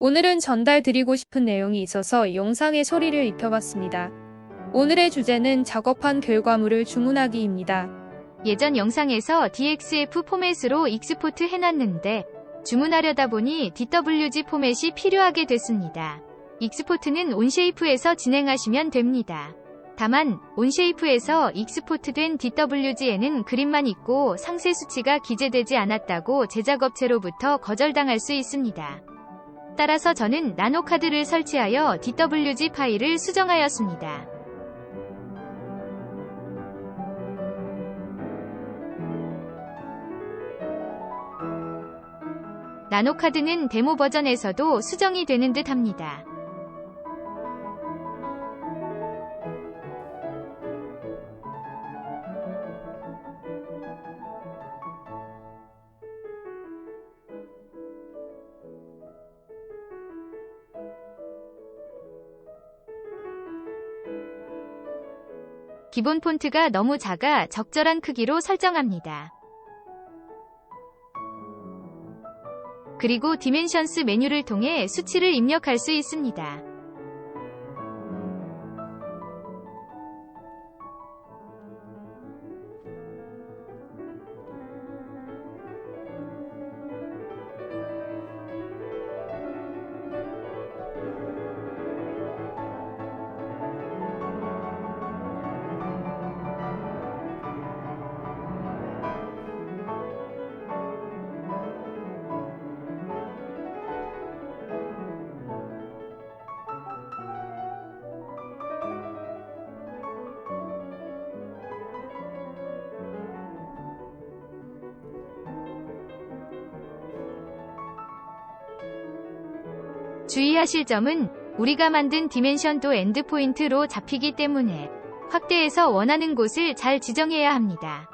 오늘은 전달드리고 싶은 내용이 있어서 영상에 소리를 입혀봤습니다. 오늘의 주제는 작업한 결과물을 주문하기입니다. 예전 영상에서 DXF 포맷으로 익스포트 해놨는데 주문하려다 보니 DWG 포맷이 필요하게 됐습니다. 익스포트는 온쉐이프에서 진행하시면 됩니다. 다만 온쉐이프에서 익스포트된 DWG에는 그림만 있고 상세 수치가 기재되지 않았다고 제작업체로부터 거절당할 수 있습니다. 따라서 저는 나노카드를 설치하여 DWG 파일을 수정하였습니다. 나노카드는 데모 버전에서도 수정이 되는 듯 합니다. 기본 폰트가 너무 작아 적절한 크기로 설정합니다. 그리고 디멘션스 메뉴를 통해 수치를 입력할 수 있습니다. 주의하실 점은 우리가 만든 디멘션도 엔드포인트로 잡히기 때문에 확대해서 원하는 곳을 잘 지정해야 합니다.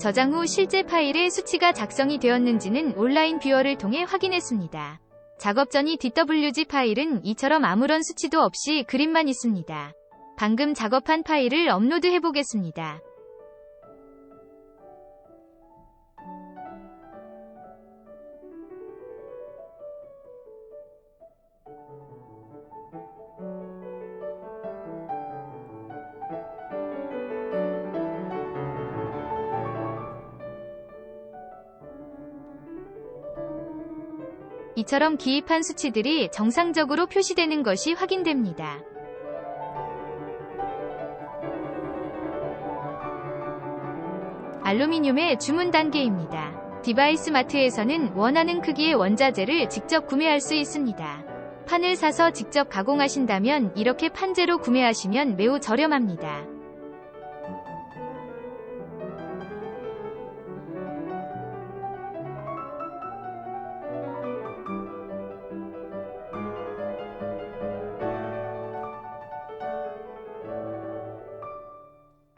저장 후 실제 파일의 수치가 작성이 되었는지는 온라인 뷰어를 통해 확인했습니다. 작업 전이 DWG 파일은 이처럼 아무런 수치도 없이 그림만 있습니다. 방금 작업한 파일을 업로드 해보겠습니다. 이처럼 기입한 수치들이 정상적으로 표시되는 것이 확인됩니다. 알루미늄의 주문 단계입니다. 디바이스마트에서는 원하는 크기의 원자재를 직접 구매할 수 있습니다. 판을 사서 직접 가공하신다면 이렇게 판재로 구매하시면 매우 저렴합니다.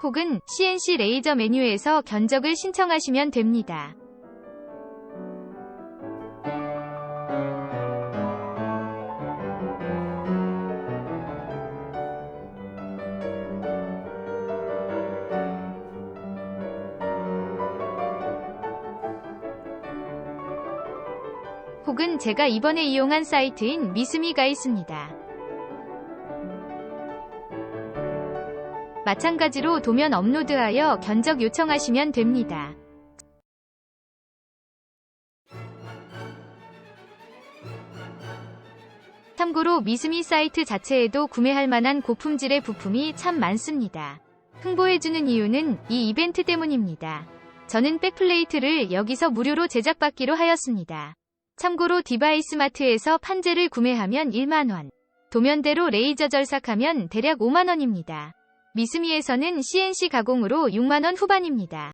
혹은 CNC 레이저 메뉴에서 견적을 신청하시면 됩니다. 혹은 제가 이번에 이용한 사이트인 미스미가 있습니다. 마찬가지로 도면 업로드하여 견적 요청하시면 됩니다. 참고로 미스미 사이트 자체에도 구매할 만한 고품질의 부품이 참 많습니다. 홍보해주는 이유는 이 이벤트 때문입니다. 저는 백플레이트를 여기서 무료로 제작받기로 하였습니다. 참고로 디바이스마트에서 판재를 구매하면 1만원, 도면대로 레이저 절삭하면 대략 5만원입니다. 미스미에서는 CNC 가공으로 6만원 후반입니다.